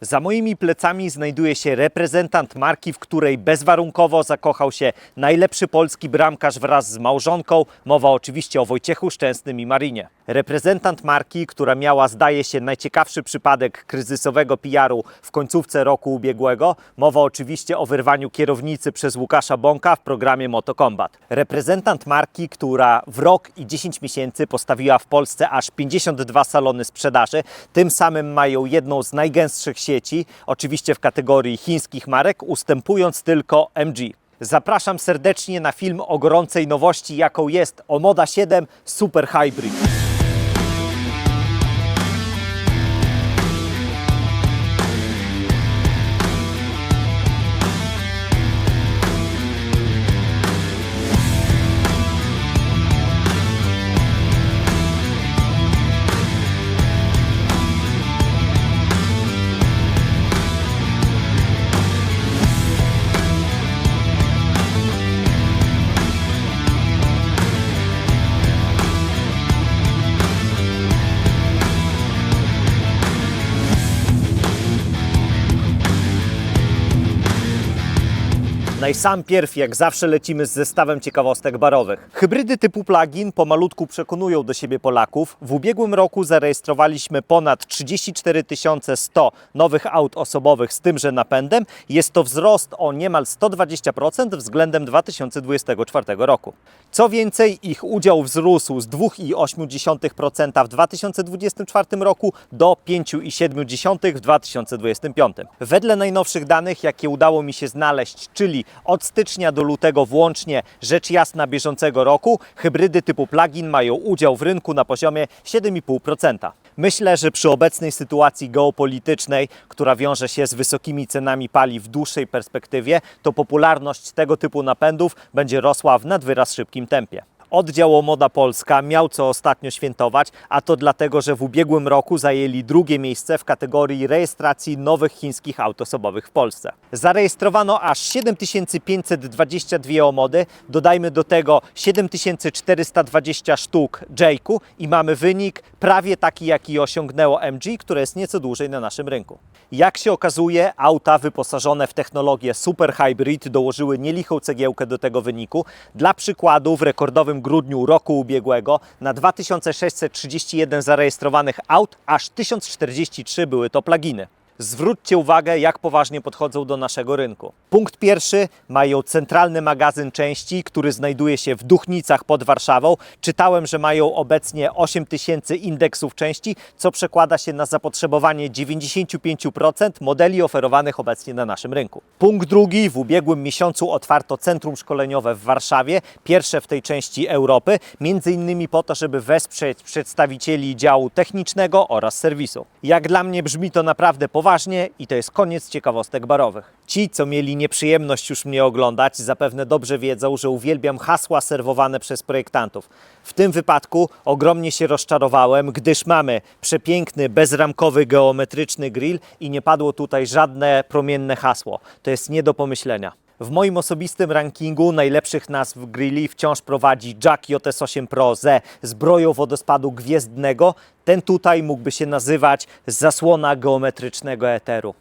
Za moimi plecami znajduje się reprezentant marki, w której bezwarunkowo zakochał się najlepszy polski bramkarz wraz z małżonką. Mowa oczywiście o Wojciechu Szczęsnym i Marinie. Reprezentant marki, która miała, zdaje się, najciekawszy przypadek kryzysowego PR-u w końcówce roku ubiegłego. Mowa oczywiście o wyrwaniu kierownicy przez Łukasza Bąka w programie Moto Combat. Reprezentant marki, która w rok i 10 miesięcy postawiła w Polsce aż 52 salony sprzedaży. Tym samym mają jedną z najgęstszych sieci, oczywiście w kategorii chińskich marek, ustępując tylko MG. Zapraszam serdecznie na film o gorącej nowości, jaką jest Omoda 7 Super Hybrid. No i sam pierw, jak zawsze, lecimy z zestawem ciekawostek barowych. Hybrydy typu plug-in pomalutku przekonują do siebie Polaków. W ubiegłym roku zarejestrowaliśmy ponad 34 100 nowych aut osobowych z tymże napędem. Jest to wzrost o niemal 120% względem 2024 roku. Co więcej, ich udział wzrósł z 2,8% w 2024 roku do 5,7% w 2025. Wedle najnowszych danych, jakie udało mi się znaleźć, czyli od stycznia do lutego włącznie, rzecz jasna bieżącego roku, hybrydy typu plug-in mają udział w rynku na poziomie 7,5%. Myślę, że przy obecnej sytuacji geopolitycznej, która wiąże się z wysokimi cenami paliw w dłuższej perspektywie, to popularność tego typu napędów będzie rosła w nadwyraz szybkim tempie. Oddział Omoda Polska miał co ostatnio świętować, a to dlatego, że w ubiegłym roku zajęli drugie miejsce w kategorii rejestracji nowych chińskich aut osobowych w Polsce. Zarejestrowano aż 7522 Omody, dodajmy do tego 7420 sztuk J-ku i mamy wynik prawie taki, jaki osiągnęło MG, które jest nieco dłużej na naszym rynku. Jak się okazuje, auta wyposażone w technologię Super Hybrid dołożyły nielichą cegiełkę do tego wyniku. Dla przykładu, w rekordowym grudniu roku ubiegłego na 2631 zarejestrowanych aut aż 1043 były to pluginy. Zwróćcie uwagę, jak poważnie podchodzą do naszego rynku. Punkt pierwszy. Mają centralny magazyn części, który znajduje się w Duchnicach pod Warszawą. Czytałem, że mają obecnie 8000 indeksów części, co przekłada się na zapotrzebowanie 95% modeli oferowanych obecnie na naszym rynku. Punkt drugi. W ubiegłym miesiącu otwarto centrum szkoleniowe w Warszawie, pierwsze w tej części Europy, między innymi po to, żeby wesprzeć przedstawicieli działu technicznego oraz serwisu. Jak dla mnie brzmi to naprawdę poważnie i to jest koniec ciekawostek barowych. Ci, co mieli nieprzyjemność już mnie oglądać, zapewne dobrze wiedzą, że uwielbiam hasła serwowane przez projektantów. W tym wypadku ogromnie się rozczarowałem, gdyż mamy przepiękny, bezramkowy, geometryczny grill i nie padło tutaj żadne promienne hasło. To jest nie do pomyślenia. W moim osobistym rankingu najlepszych nazw grilli wciąż prowadzi Jack JS8 Pro ze zbroją wodospadu gwiezdnego. Ten tutaj mógłby się nazywać zasłona geometrycznego eteru.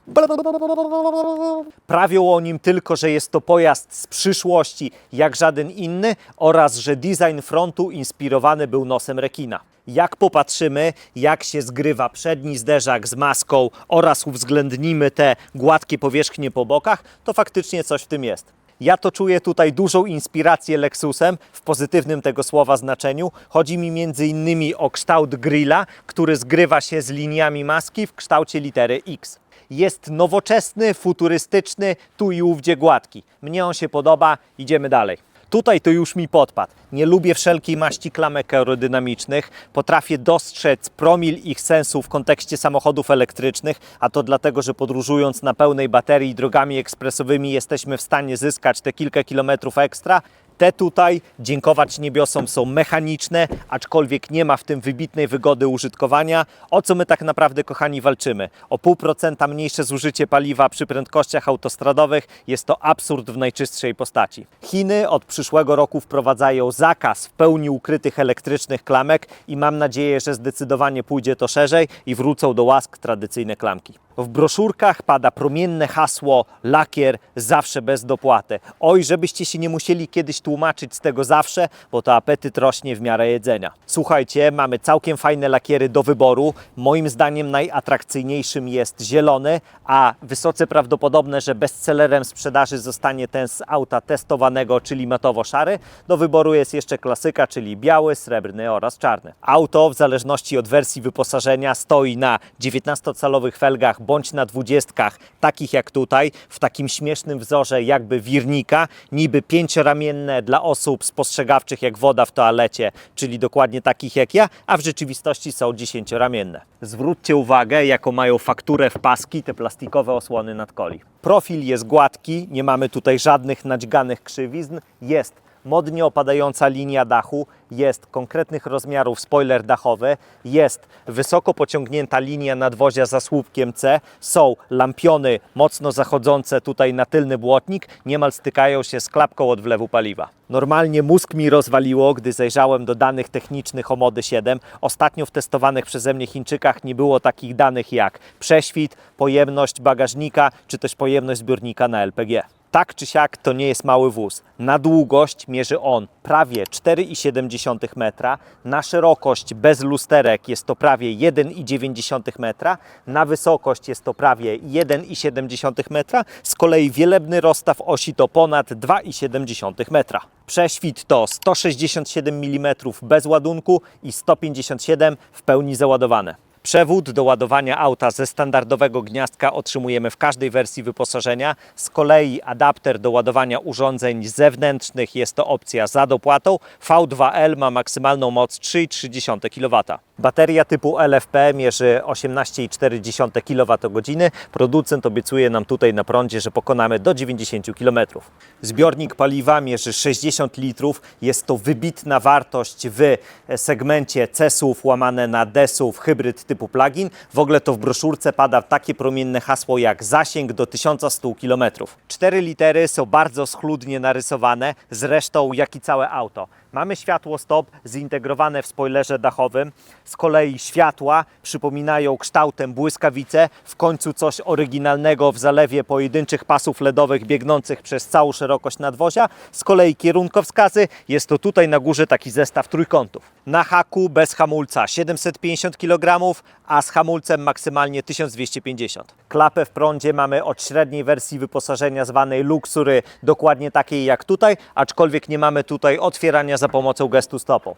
Prawią o nim tylko, że jest to pojazd z przyszłości jak żaden inny oraz że design frontu inspirowany był nosem rekina. Jak popatrzymy, jak się zgrywa przedni zderzak z maską oraz uwzględnimy te gładkie powierzchnie po bokach, to faktycznie coś w tym jest. Ja to czuję tutaj dużą inspirację Lexusem w pozytywnym tego słowa znaczeniu. Chodzi mi między innymi o kształt grilla, który zgrywa się z liniami maski w kształcie litery X. Jest nowoczesny, futurystyczny, tu i ówdzie gładki. Mnie on się podoba, idziemy dalej. Tutaj to już mi podpadł. Nie lubię wszelkiej maści klamek aerodynamicznych. Potrafię dostrzec promil ich sensu w kontekście samochodów elektrycznych, a to dlatego, że podróżując na pełnej baterii drogami ekspresowymi jesteśmy w stanie zyskać te kilka kilometrów ekstra. Te tutaj, dziękować niebiosom, są mechaniczne, aczkolwiek nie ma w tym wybitnej wygody użytkowania. O co my tak naprawdę, kochani, walczymy? O 0,5% mniejsze zużycie paliwa przy prędkościach autostradowych. Jest to absurd w najczystszej postaci. Chiny od przyszłego roku wprowadzają zakaz w pełni ukrytych elektrycznych klamek i mam nadzieję, że zdecydowanie pójdzie to szerzej i wrócą do łask tradycyjne klamki. W broszurkach pada promienne hasło lakier zawsze bez dopłaty. Oj, żebyście się nie musieli kiedyś tłumaczyć z tego zawsze, bo to apetyt rośnie w miarę jedzenia. Słuchajcie, mamy całkiem fajne lakiery do wyboru. Moim zdaniem najatrakcyjniejszym jest zielony, a wysoce prawdopodobne, że bestsellerem sprzedaży zostanie ten z auta testowanego, czyli matowo-szary. Do wyboru jest jeszcze klasyka, czyli biały, srebrny oraz czarny. Auto w zależności od wersji wyposażenia stoi na 19-calowych felgach bądź na 20-kach, takich jak tutaj, w takim śmiesznym wzorze jakby wirnika, niby 5-ramienne dla osób spostrzegawczych jak woda w toalecie, czyli dokładnie takich jak ja, a w rzeczywistości są 10-ramienne. Zwróćcie uwagę, jaką mają fakturę w paski te plastikowe osłony nadkoli. Profil jest gładki, nie mamy tutaj żadnych nadźganych krzywizn, jest modnie opadająca linia dachu, jest konkretnych rozmiarów spoiler dachowy, jest wysoko pociągnięta linia nadwozia za słupkiem C, są lampiony mocno zachodzące tutaj na tylny błotnik, niemal stykają się z klapką od wlewu paliwa. Normalnie mózg mi rozwaliło, gdy zajrzałem do danych technicznych o Mody 7. Ostatnio w testowanych przeze mnie Chińczykach nie było takich danych jak prześwit, pojemność bagażnika czy też pojemność zbiornika na LPG. Tak czy siak to nie jest mały wóz. Na długość mierzy on prawie 4,7 metra, na szerokość bez lusterek jest to prawie 1,9 metra, na wysokość jest to prawie 1,7 metra, z kolei wielebny rozstaw osi to ponad 2,7 metra. Prześwit to 167 mm bez ładunku i 157 w pełni załadowane. Przewód do ładowania auta ze standardowego gniazdka otrzymujemy w każdej wersji wyposażenia. Z kolei adapter do ładowania urządzeń zewnętrznych jest to opcja za dopłatą. V2L ma maksymalną moc 3,3 kW. Bateria typu LFP mierzy 18,4 kWh. Producent obiecuje nam tutaj na prądzie, że pokonamy do 90 km. Zbiornik paliwa mierzy 60 litrów. Jest to wybitna wartość w segmencie C-SUV łamane na D-SUV hybryd typu plug-in. W ogóle to w broszurce pada takie promienne hasło jak zasięg do 1100 km. 4 litery są bardzo schludnie narysowane, zresztą jak i całe auto. Mamy światło stop zintegrowane w spoilerze dachowym. Z kolei światła przypominają kształtem błyskawice. W końcu coś oryginalnego w zalewie pojedynczych pasów LEDowych biegnących przez całą szerokość nadwozia. Z kolei kierunkowskazy jest to tutaj na górze taki zestaw trójkątów. Na haku bez hamulca 750 kg, a z hamulcem maksymalnie 1250. Klapę w prądzie mamy od średniej wersji wyposażenia zwanej Luxury, dokładnie takiej jak tutaj, aczkolwiek nie mamy tutaj otwierania za pomocą gestu stopu.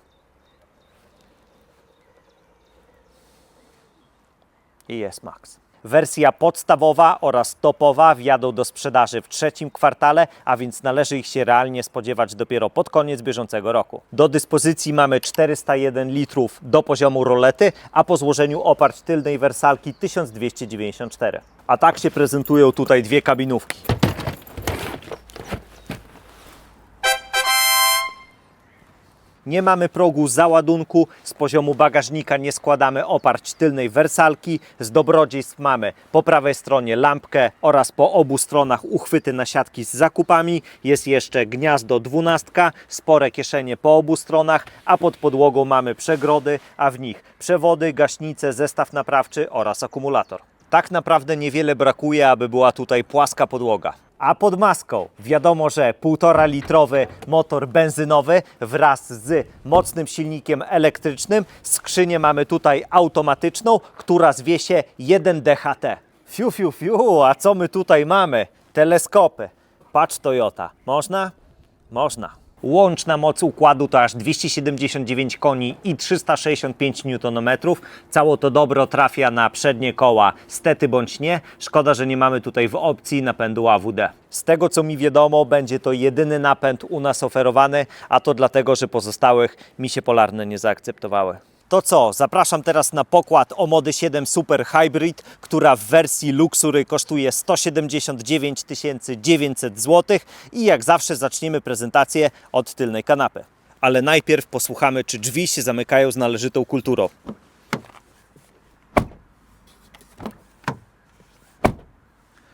I jest max. Wersja podstawowa oraz topowa wjadą do sprzedaży w trzecim kwartale, a więc należy ich się realnie spodziewać dopiero pod koniec bieżącego roku. Do dyspozycji mamy 401 litrów do poziomu rolety, a po złożeniu oparć tylnej wersalki 1294. A tak się prezentują tutaj dwie kabinówki. Nie mamy progu załadunku, z poziomu bagażnika nie składamy oparć tylnej wersalki, z dobrodziejstw mamy po prawej stronie lampkę oraz po obu stronach uchwyty na siatki z zakupami. Jest jeszcze gniazdo 12, spore kieszenie po obu stronach, a pod podłogą mamy przegrody, a w nich przewody, gaśnice, zestaw naprawczy oraz akumulator. Tak naprawdę niewiele brakuje, aby była tutaj płaska podłoga. A pod maską wiadomo, że 1,5 litrowy motor benzynowy wraz z mocnym silnikiem elektrycznym. Skrzynię mamy tutaj automatyczną, która zwie się 1 DHT. Fiu, fiu, fiu, a co my tutaj mamy? Teleskopy. Patrz Toyota. Można? Można. Łączna moc układu to aż 279 koni i 365 Nm. Cało to dobro trafia na przednie koła, stety bądź nie. Szkoda, że nie mamy tutaj w opcji napędu AWD. Z tego co mi wiadomo, będzie to jedyny napęd u nas oferowany, a to dlatego, że pozostałych misie polarne nie zaakceptowały. To co, zapraszam teraz na pokład o Mody 7 Super Hybrid, która w wersji Luxury kosztuje 179 900 zł i jak zawsze zaczniemy prezentację od tylnej kanapy. Ale najpierw posłuchamy, czy drzwi się zamykają z należytą kulturą.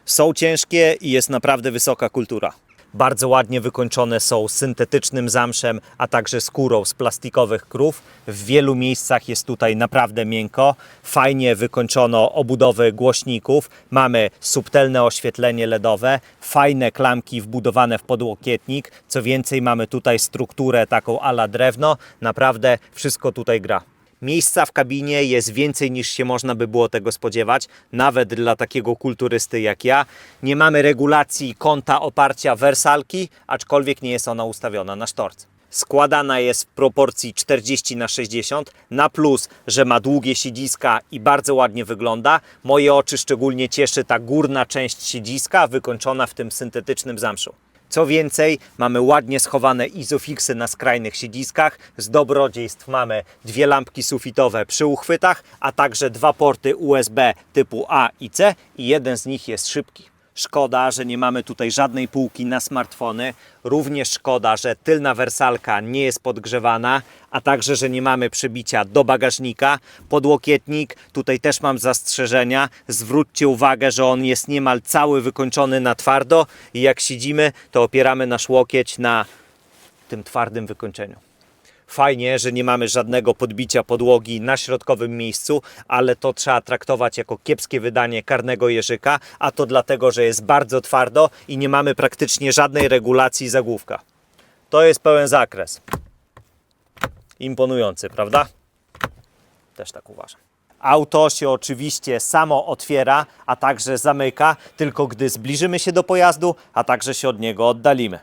Są ciężkie i jest naprawdę wysoka kultura. bardzo ładnie wykończone są syntetycznym zamszem, a także skórą z plastikowych krów. W wielu miejscach jest tutaj naprawdę miękko. Fajnie wykończono obudowy głośników. Mamy subtelne oświetlenie LEDowe, fajne klamki wbudowane w podłokietnik. Co więcej, mamy tutaj strukturę taką a la drewno. Naprawdę wszystko tutaj gra. Miejsca w kabinie jest więcej niż się można by było tego spodziewać, nawet dla takiego kulturysty jak ja. Nie mamy regulacji kąta oparcia wersalki, aczkolwiek nie jest ona ustawiona na sztorc. Składana jest w proporcji 40:60, na plus, że ma długie siedziska i bardzo ładnie wygląda. Moje oczy szczególnie cieszy ta górna część siedziska wykończona w tym syntetycznym zamszu. Co więcej, mamy ładnie schowane izofiksy na skrajnych siedziskach. Z dobrodziejstw mamy dwie lampki sufitowe przy uchwytach, a także dwa porty USB typu A i C i jeden z nich jest szybki. Szkoda, że nie mamy tutaj żadnej półki na smartfony. Również szkoda, że tylna wersalka nie jest podgrzewana, a także, że nie mamy przybicia do bagażnika. Podłokietnik, tutaj też mam zastrzeżenia. Zwróćcie uwagę, że on jest niemal cały wykończony na twardo i jak siedzimy, to opieramy nasz łokieć na tym twardym wykończeniu. Fajnie, że nie mamy żadnego podbicia podłogi na środkowym miejscu, ale to trzeba traktować jako kiepskie wydanie karnego jeżyka, a to dlatego, że jest bardzo twardo i nie mamy praktycznie żadnej regulacji zagłówka. To jest pełen zakres. Imponujący, prawda? Też tak uważam. Auto się oczywiście samo otwiera, a także zamyka, tylko gdy zbliżymy się do pojazdu, a także się od niego oddalimy.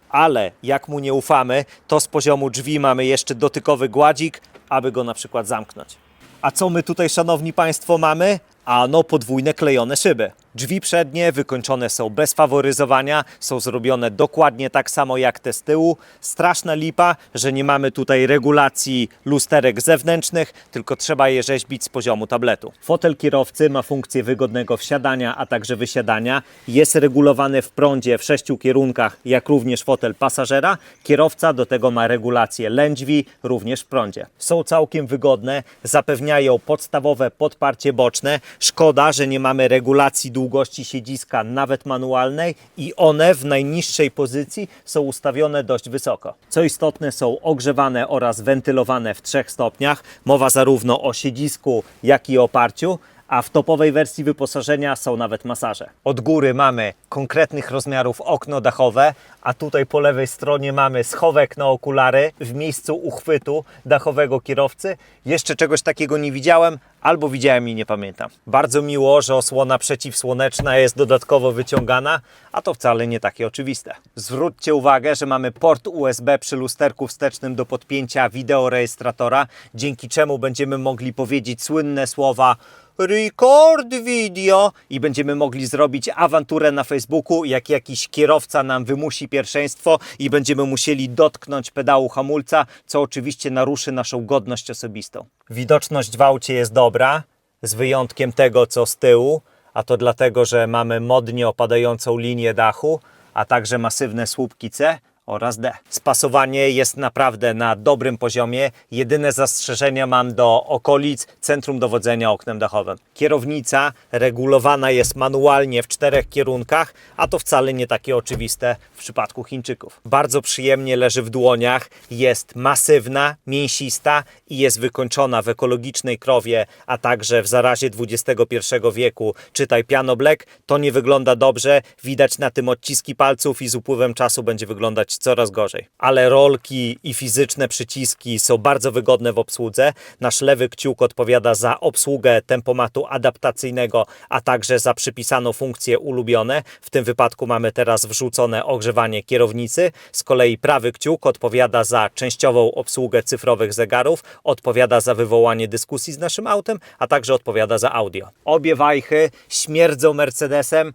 Ale jak mu nie ufamy, to z poziomu drzwi mamy jeszcze dotykowy gładzik, aby go na przykład zamknąć. A co my tutaj, szanowni państwo, mamy? Ano podwójne klejone szyby. Drzwi przednie wykończone są bez faworyzowania, są zrobione dokładnie tak samo jak te z tyłu. Straszna lipa, że nie mamy tutaj regulacji lusterek zewnętrznych, tylko trzeba je rzeźbić z poziomu tabletu. Fotel kierowcy ma funkcję wygodnego wsiadania, a także wysiadania. Jest regulowany w prądzie w 6 kierunkach, jak również fotel pasażera. Kierowca do tego ma regulację lędźwi, również w prądzie. Są całkiem wygodne, zapewniają podstawowe podparcie boczne. Szkoda, że nie mamy regulacji długości siedziska, nawet manualnej, i one w najniższej pozycji są ustawione dość wysoko. Co istotne, są ogrzewane oraz wentylowane w 3 stopniach. Mowa zarówno o siedzisku, jak i oparciu, a w topowej wersji wyposażenia są nawet masaże. Od góry mamy konkretnych rozmiarów okno dachowe, a tutaj po lewej stronie mamy schowek na okulary w miejscu uchwytu dachowego kierowcy. Jeszcze czegoś takiego nie widziałem, albo widziałem i nie pamiętam. Bardzo miło, że osłona przeciwsłoneczna jest dodatkowo wyciągana, a to wcale nie takie oczywiste. Zwróćcie uwagę, że mamy port USB przy lusterku wstecznym do podpięcia wideorejestratora, dzięki czemu będziemy mogli powiedzieć słynne słowa record video i będziemy mogli zrobić awanturę na Facebooku, jak jakiś kierowca nam wymusi pierwszeństwo i będziemy musieli dotknąć pedału hamulca, co oczywiście naruszy naszą godność osobistą. Widoczność w aucie jest dobra, z wyjątkiem tego, co z tyłu, a to dlatego, że mamy modnie opadającą linię dachu, a także masywne słupki C oraz D. Spasowanie jest naprawdę na dobrym poziomie. Jedyne zastrzeżenia mam do okolic centrum dowodzenia oknem dachowym. Kierownica regulowana jest manualnie w 4 kierunkach, a to wcale nie takie oczywiste w przypadku Chińczyków. Bardzo przyjemnie leży w dłoniach, jest masywna, mięsista i jest wykończona w ekologicznej krowie, a także w zarazie XXI wieku, czytaj Piano Black. To nie wygląda dobrze, widać na tym odciski palców i z upływem czasu będzie wyglądać coraz gorzej. Ale rolki i fizyczne przyciski są bardzo wygodne w obsłudze. Nasz lewy kciuk odpowiada za obsługę tempomatu adaptacyjnego, a także za przypisaną funkcję ulubione. W tym wypadku mamy teraz wrzucone ogrzewanie kierownicy. Z kolei prawy kciuk odpowiada za częściową obsługę cyfrowych zegarów, odpowiada za wywołanie dyskusji z naszym autem, a także odpowiada za audio. Obie wajchy śmierdzą Mercedesem,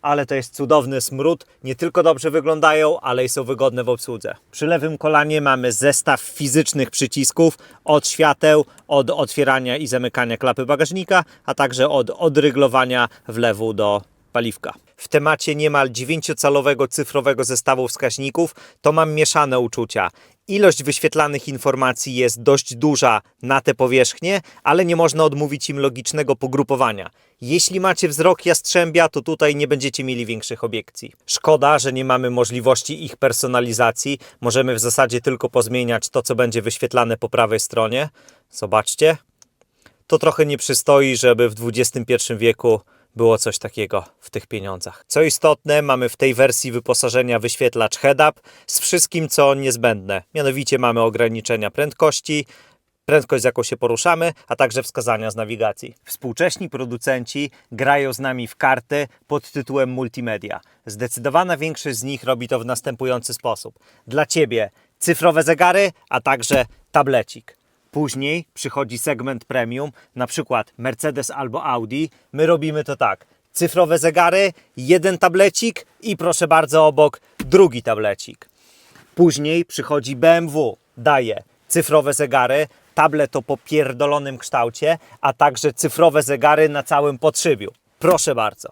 ale to jest cudowny smród. Nie tylko dobrze wyglądają, ale i są wygodne w obsłudze. Przy lewym kolanie mamy zestaw fizycznych przycisków od świateł, od otwierania i zamykania klapy bagażnika, a także od odryglowania wlewu do paliwka. w temacie niemal 9-calowego cyfrowego zestawu wskaźników, to mam mieszane uczucia. Ilość wyświetlanych informacji jest dość duża na tę powierzchnię, ale nie można odmówić im logicznego pogrupowania. Jeśli macie wzrok jastrzębia, to tutaj nie będziecie mieli większych obiekcji. Szkoda, że nie mamy możliwości ich personalizacji. Możemy w zasadzie tylko pozmieniać to, co będzie wyświetlane po prawej stronie. Zobaczcie. To trochę nie przystoi, żeby w XXI wieku było coś takiego w tych pieniądzach. Co istotne, mamy w tej wersji wyposażenia wyświetlacz head-up z wszystkim, co niezbędne. Mianowicie mamy ograniczenia prędkości, prędkość, z jaką się poruszamy, a także wskazania z nawigacji. Współcześni producenci grają z nami w karty pod tytułem multimedia. Zdecydowana większość z nich robi to w następujący sposób. Dla Ciebie cyfrowe zegary, a także tablecik. Później przychodzi segment premium, na przykład Mercedes albo Audi. My robimy to tak. Cyfrowe zegary, jeden tablecik i proszę bardzo obok drugi tablecik. Później przychodzi BMW, daje cyfrowe zegary, tablet o popierdolonym kształcie, a także cyfrowe zegary na całym podszybiu. Proszę bardzo.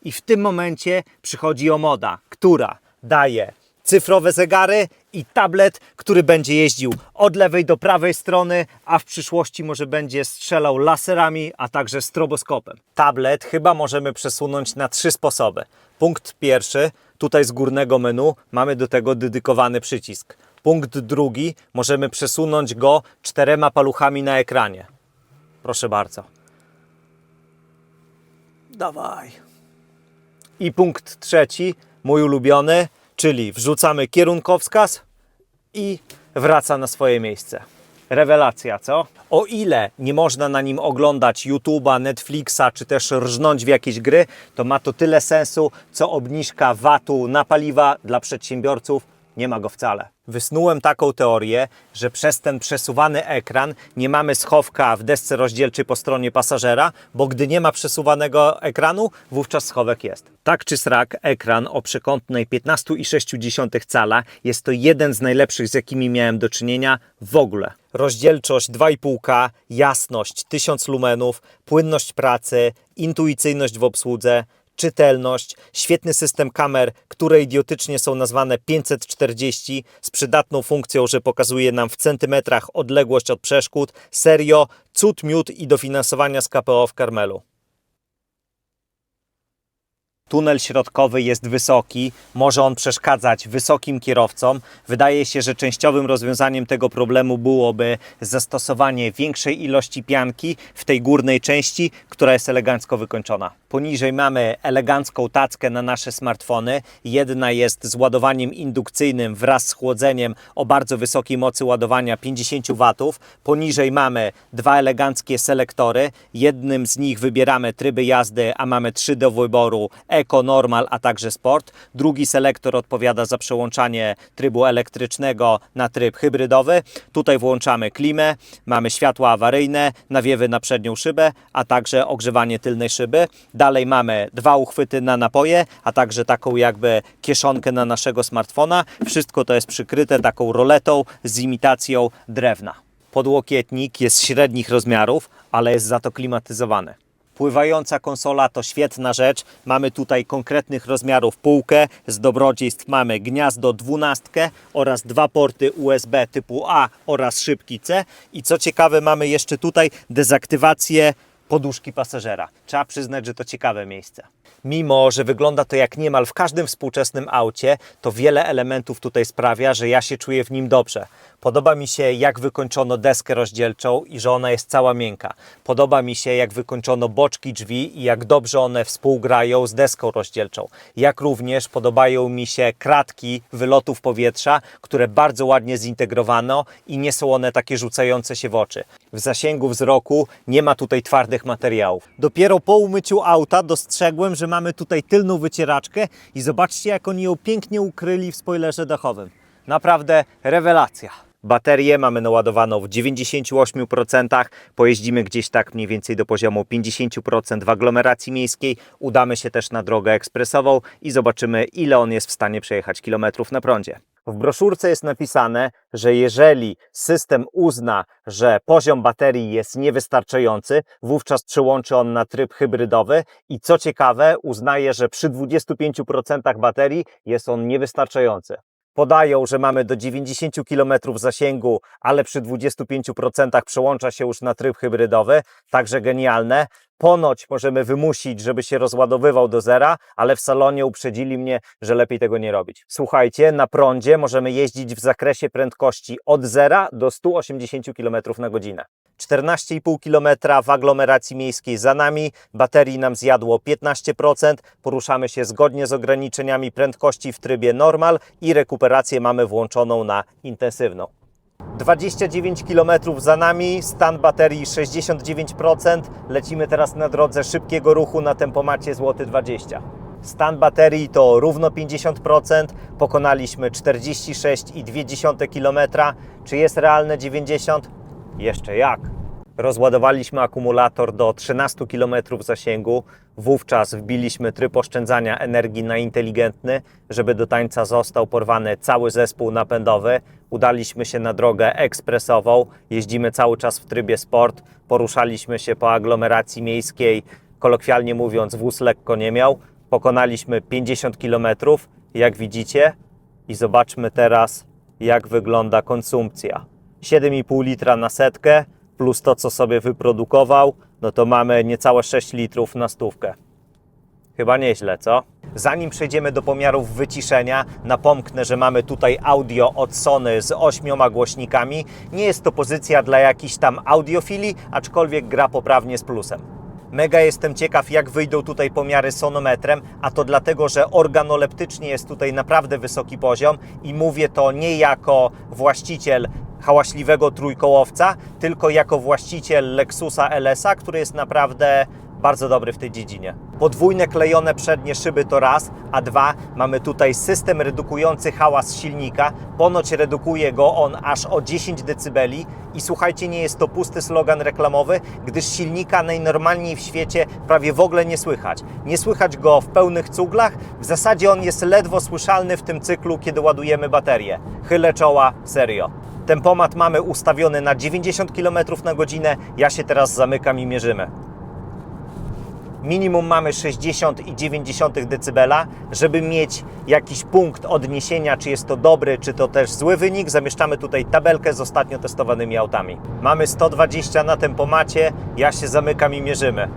I w tym momencie przychodzi Omoda, która daje cyfrowe zegary i tablet, który będzie jeździł od lewej do prawej strony, a w przyszłości może będzie strzelał laserami, a także stroboskopem. Tablet chyba możemy przesunąć na 3 sposoby. Punkt pierwszy, tutaj z górnego menu mamy do tego dedykowany przycisk. Punkt drugi, możemy przesunąć go 4 paluchami na ekranie. Proszę bardzo. Dawaj. I punkt trzeci, mój ulubiony, czyli wrzucamy kierunkowskaz i wraca na swoje miejsce. Rewelacja, co? O ile nie można na nim oglądać YouTube'a, Netflixa, czy też rżnąć w jakieś gry, to ma to tyle sensu, co obniżka VAT-u na paliwa dla przedsiębiorców. Nie ma go wcale. Wysnułem taką teorię, że przez ten przesuwany ekran nie mamy schowka w desce rozdzielczej po stronie pasażera, bo gdy nie ma przesuwanego ekranu, wówczas schowek jest. Tak czy srak, ekran o przekątnej 15,6 cala jest to jeden z najlepszych, z jakimi miałem do czynienia w ogóle. Rozdzielczość 2,5K, jasność 1000 lumenów, płynność pracy, intuicyjność w obsłudze, czytelność, świetny system kamer, które idiotycznie są nazwane 540, z przydatną funkcją, że pokazuje nam w centymetrach odległość od przeszkód. Serio, cud miód i dofinansowania z KPO w Karmelu. Tunel środkowy jest wysoki, może on przeszkadzać wysokim kierowcom. Wydaje się, że częściowym rozwiązaniem tego problemu byłoby zastosowanie większej ilości pianki w tej górnej części, która jest elegancko wykończona. Poniżej mamy elegancką tackę na nasze smartfony. Jedna jest z ładowaniem indukcyjnym wraz z chłodzeniem o bardzo wysokiej mocy ładowania 50 W. Poniżej mamy 2 eleganckie selektory. Jednym z nich wybieramy tryby jazdy, a mamy 3 do wyboru: Eco, Normal, a także Sport. Drugi selektor odpowiada za przełączanie trybu elektrycznego na tryb hybrydowy. Tutaj włączamy klimę, mamy światła awaryjne, nawiewy na przednią szybę, a także ogrzewanie tylnej szyby. Dalej mamy 2 uchwyty na napoje, a także taką jakby kieszonkę na naszego smartfona. Wszystko to jest przykryte taką roletą z imitacją drewna. Podłokietnik jest średnich rozmiarów, ale jest za to klimatyzowany. Pływająca konsola to świetna rzecz. Mamy tutaj konkretnych rozmiarów półkę. Z dobrodziejstw mamy gniazdo 12 oraz 2 porty USB typu A oraz szybki C. I co ciekawe, mamy jeszcze tutaj dezaktywację poduszki pasażera. Trzeba przyznać, że to ciekawe miejsce. Mimo że wygląda to jak niemal w każdym współczesnym aucie, to wiele elementów tutaj sprawia, że ja się czuję w nim dobrze. Podoba mi się, jak wykończono deskę rozdzielczą i że ona jest cała miękka. Podoba mi się, jak wykończono boczki drzwi i jak dobrze one współgrają z deską rozdzielczą. Jak również podobają mi się kratki wylotów powietrza, które bardzo ładnie zintegrowano i nie są one takie rzucające się w oczy. W zasięgu wzroku nie ma tutaj twardych materiałów. Dopiero po umyciu auta dostrzegłem, że mamy tutaj tylną wycieraczkę i zobaczcie, jak oni ją pięknie ukryli w spoilerze dachowym. Naprawdę rewelacja. Baterię mamy naładowaną w 98%, pojeździmy gdzieś tak mniej więcej do poziomu 50% w aglomeracji miejskiej, udamy się też na drogę ekspresową i zobaczymy, ile on jest w stanie przejechać kilometrów na prądzie. W broszurce jest napisane, że jeżeli system uzna, że poziom baterii jest niewystarczający, wówczas przełączy on na tryb hybrydowy i co ciekawe, uznaje, że przy 25% baterii jest on niewystarczający. Podają, że mamy do 90 km zasięgu, ale przy 25% przełącza się już na tryb hybrydowy, także genialne. Ponoć możemy wymusić, żeby się rozładowywał do zera, ale w salonie uprzedzili mnie, że lepiej tego nie robić. Słuchajcie, na prądzie możemy jeździć w zakresie prędkości od 0 do 180 km na godzinę. 14,5 km w aglomeracji miejskiej za nami, baterii nam zjadło 15%, poruszamy się zgodnie z ograniczeniami prędkości w trybie normal i rekuperację mamy włączoną na intensywną. 29 km za nami, stan baterii 69%, lecimy teraz na drodze szybkiego ruchu na tempomacie złoty 20. Stan baterii to równo 50%, pokonaliśmy 46,2 km. Czy jest realne 90? Jeszcze jak! Rozładowaliśmy akumulator do 13 km zasięgu, wówczas wbiliśmy tryb oszczędzania energii na inteligentny, żeby do tańca został porwany cały zespół napędowy. Udaliśmy się na drogę ekspresową, jeździmy cały czas w trybie sport, poruszaliśmy się po aglomeracji miejskiej, kolokwialnie mówiąc wóz lekko nie miał, pokonaliśmy 50 km, jak widzicie, i zobaczmy teraz, jak wygląda konsumpcja. 7,5 litra na setkę, plus to, co sobie wyprodukował, no to mamy niecałe 6 litrów na stówkę. Chyba nieźle, co? Zanim przejdziemy do pomiarów wyciszenia, napomknę, że mamy tutaj audio od Sony z 8 głośnikami. Nie jest to pozycja dla jakichś tam audiofili, aczkolwiek gra poprawnie z plusem. Mega jestem ciekaw, jak wyjdą tutaj pomiary sonometrem, a to dlatego, że organoleptycznie jest tutaj naprawdę wysoki poziom i mówię to nie jako właściciel hałaśliwego trójkołowca, tylko jako właściciel Lexusa LS-a, który jest naprawdę bardzo dobry w tej dziedzinie. Podwójne klejone przednie szyby to raz, a dwa, mamy tutaj system redukujący hałas silnika. Ponoć redukuje go on aż o 10 dB i słuchajcie, nie jest to pusty slogan reklamowy, gdyż silnika najnormalniej w świecie prawie w ogóle nie słychać. Nie słychać go w pełnych cuglach, w zasadzie on jest ledwo słyszalny w tym cyklu, kiedy ładujemy baterię. Chylę czoła, serio. Tempomat mamy ustawiony na 90 km na godzinę, ja się teraz zamykam i mierzymy. Minimum mamy 60,9 dB. Żeby mieć jakiś punkt odniesienia, czy jest to dobry, czy to też zły wynik, zamieszczamy tutaj tabelkę z ostatnio testowanymi autami. Mamy 120 na tempomacie, ja się zamykam i mierzymy.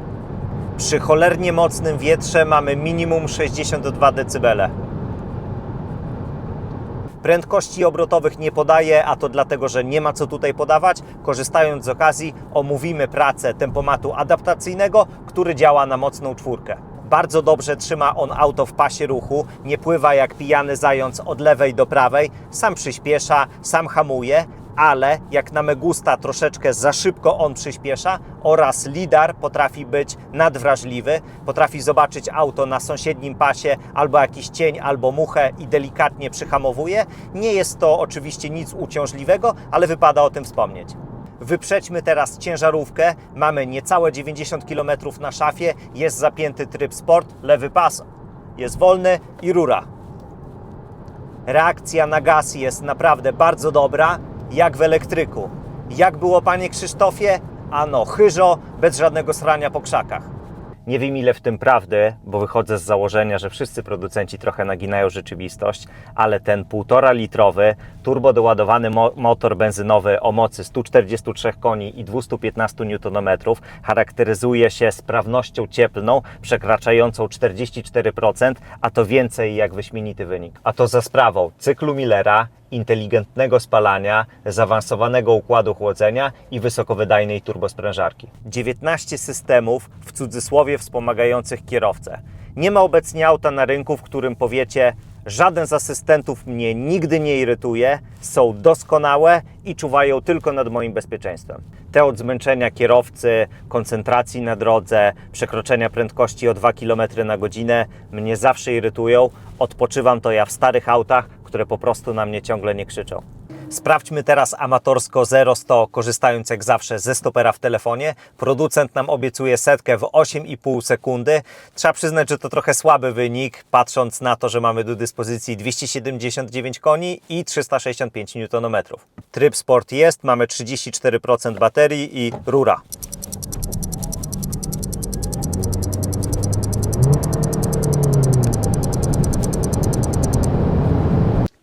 Przy cholernie mocnym wietrze mamy minimum 62 dB. Prędkości obrotowych nie podaję, a to dlatego, że nie ma co tutaj podawać. Korzystając z okazji, omówimy pracę tempomatu adaptacyjnego, który działa na mocną czwórkę. Bardzo dobrze trzyma on auto w pasie ruchu, nie pływa jak pijany zając od lewej do prawej, sam przyspiesza, sam hamuje, ale jak na Megusta troszeczkę za szybko on przyspiesza oraz lidar potrafi być nadwrażliwy, potrafi zobaczyć auto na sąsiednim pasie albo jakiś cień, albo muchę i delikatnie przyhamowuje. Nie jest to oczywiście nic uciążliwego, ale wypada o tym wspomnieć. Wyprzedźmy teraz ciężarówkę, mamy niecałe 90 km na szafie, jest zapięty tryb sport, lewy pas jest wolny i rura. Reakcja na gaz jest naprawdę bardzo dobra, jak w elektryku. Jak było, panie Krzysztofie? Ano, chyżo, bez żadnego srania po krzakach. Nie wiem, ile w tym prawdy, bo wychodzę z założenia, że wszyscy producenci trochę naginają rzeczywistość, ale ten 1,5 litrowy turbodoładowany motor benzynowy o mocy 143 koni i 215 Nm charakteryzuje się sprawnością cieplną przekraczającą 44%, a to więcej jak wyśmienity wynik. A to za sprawą cyklu Millera, inteligentnego spalania, zaawansowanego układu chłodzenia i wysokowydajnej turbosprężarki. 19 systemów, w cudzysłowie, wspomagających kierowcę. Nie ma obecnie auta na rynku, w którym powiecie: żaden z asystentów mnie nigdy nie irytuje, są doskonałe i czuwają tylko nad moim bezpieczeństwem. Te od zmęczenia kierowcy, koncentracji na drodze, przekroczenia prędkości o 2 km na godzinę mnie zawsze irytują. Odpoczywam to ja w starych autach, które po prostu na mnie ciągle nie krzyczą. Sprawdźmy teraz amatorsko 0-100, korzystając jak zawsze ze stopera w telefonie. Producent nam obiecuje setkę w 8,5 sekundy. Trzeba przyznać, że to trochę słaby wynik, patrząc na to, że mamy do dyspozycji 279 koni i 365 Nm. Tryb sport jest, mamy 34% baterii i rura.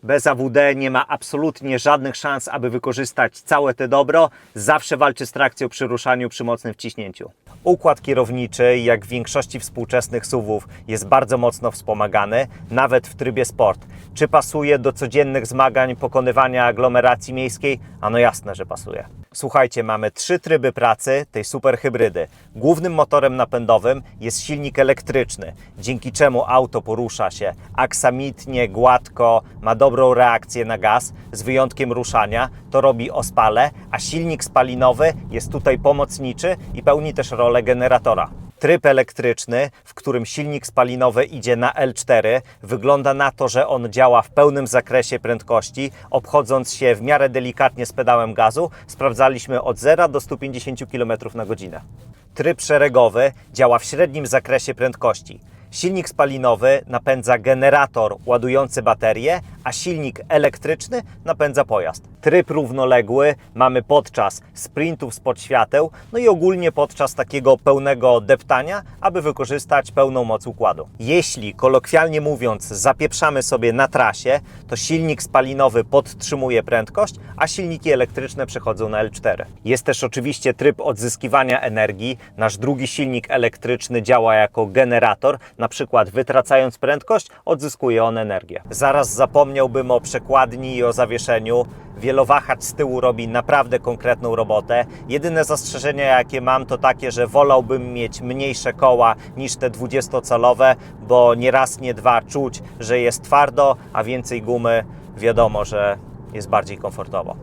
Bez AWD nie ma absolutnie żadnych szans, aby wykorzystać całe to dobro. Zawsze walczy z trakcją przy ruszaniu przy mocnym wciśnięciu. Układ kierowniczy, jak w większości współczesnych SUV-ów, jest bardzo mocno wspomagany, nawet w trybie sport. Czy pasuje do codziennych zmagań pokonywania aglomeracji miejskiej? Ano jasne, że pasuje. Słuchajcie, mamy 3 tryby pracy tej super hybrydy. Głównym motorem napędowym jest silnik elektryczny, dzięki czemu auto porusza się aksamitnie, gładko, ma dobrą reakcję na gaz, z wyjątkiem ruszania, to robi ospale, a silnik spalinowy jest tutaj pomocniczy i pełni też rolę generatora. Tryb elektryczny, w którym silnik spalinowy idzie na L4, wygląda na to, że on działa w pełnym zakresie prędkości, obchodząc się w miarę delikatnie z pedałem gazu. Sprawdzaliśmy od 0 do 150 km/h. Tryb szeregowy działa w średnim zakresie prędkości. Silnik spalinowy napędza generator ładujący baterię, a silnik elektryczny napędza pojazd. Tryb równoległy mamy podczas sprintów spod świateł, no i ogólnie podczas takiego pełnego deptania, aby wykorzystać pełną moc układu. Jeśli, kolokwialnie mówiąc, zapieprzamy sobie na trasie, to silnik spalinowy podtrzymuje prędkość, a silniki elektryczne przechodzą na L4. Jest też oczywiście tryb odzyskiwania energii. Nasz drugi silnik elektryczny działa jako generator, na przykład wytracając prędkość, odzyskuje on energię. Zaraz zapomniałbym o przekładni i o zawieszeniu. Wielowahacz z tyłu robi naprawdę konkretną robotę. Jedyne zastrzeżenia, jakie mam, to takie, że wolałbym mieć mniejsze koła niż te 20-calowe, bo nie raz, nie dwa czuć, że jest twardo, a więcej gumy wiadomo, że jest bardziej komfortowo.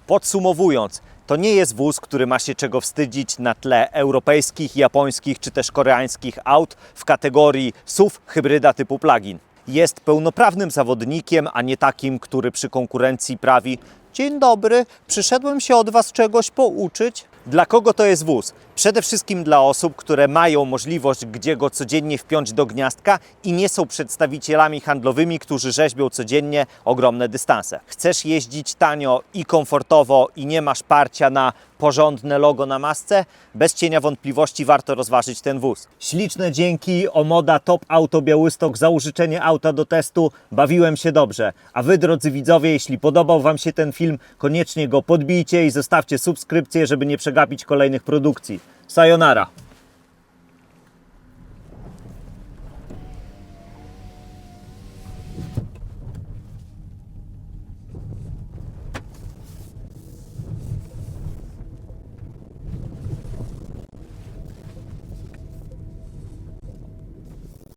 Podsumowując, to nie jest wóz, który ma się czego wstydzić na tle europejskich, japońskich czy też koreańskich aut w kategorii SUV hybryda typu plug-in. Jest pełnoprawnym zawodnikiem, a nie takim, który przy konkurencji prawi: dzień dobry, przyszedłem się od Was czegoś pouczyć. Dla kogo to jest wóz? Przede wszystkim dla osób, które mają możliwość, gdzie go codziennie wpiąć do gniazdka i nie są przedstawicielami handlowymi, którzy rzeźbią codziennie ogromne dystanse. Chcesz jeździć tanio i komfortowo i nie masz parcia na porządne logo na masce? Bez cienia wątpliwości warto rozważyć ten wóz. Śliczne dzięki Omoda Top Auto Białystok za użyczenie auta do testu. Bawiłem się dobrze. A Wy, drodzy widzowie, jeśli podobał Wam się ten film, koniecznie go podbijcie i zostawcie subskrypcję, żeby nie przegapić kolejnych produkcji. Sayonara!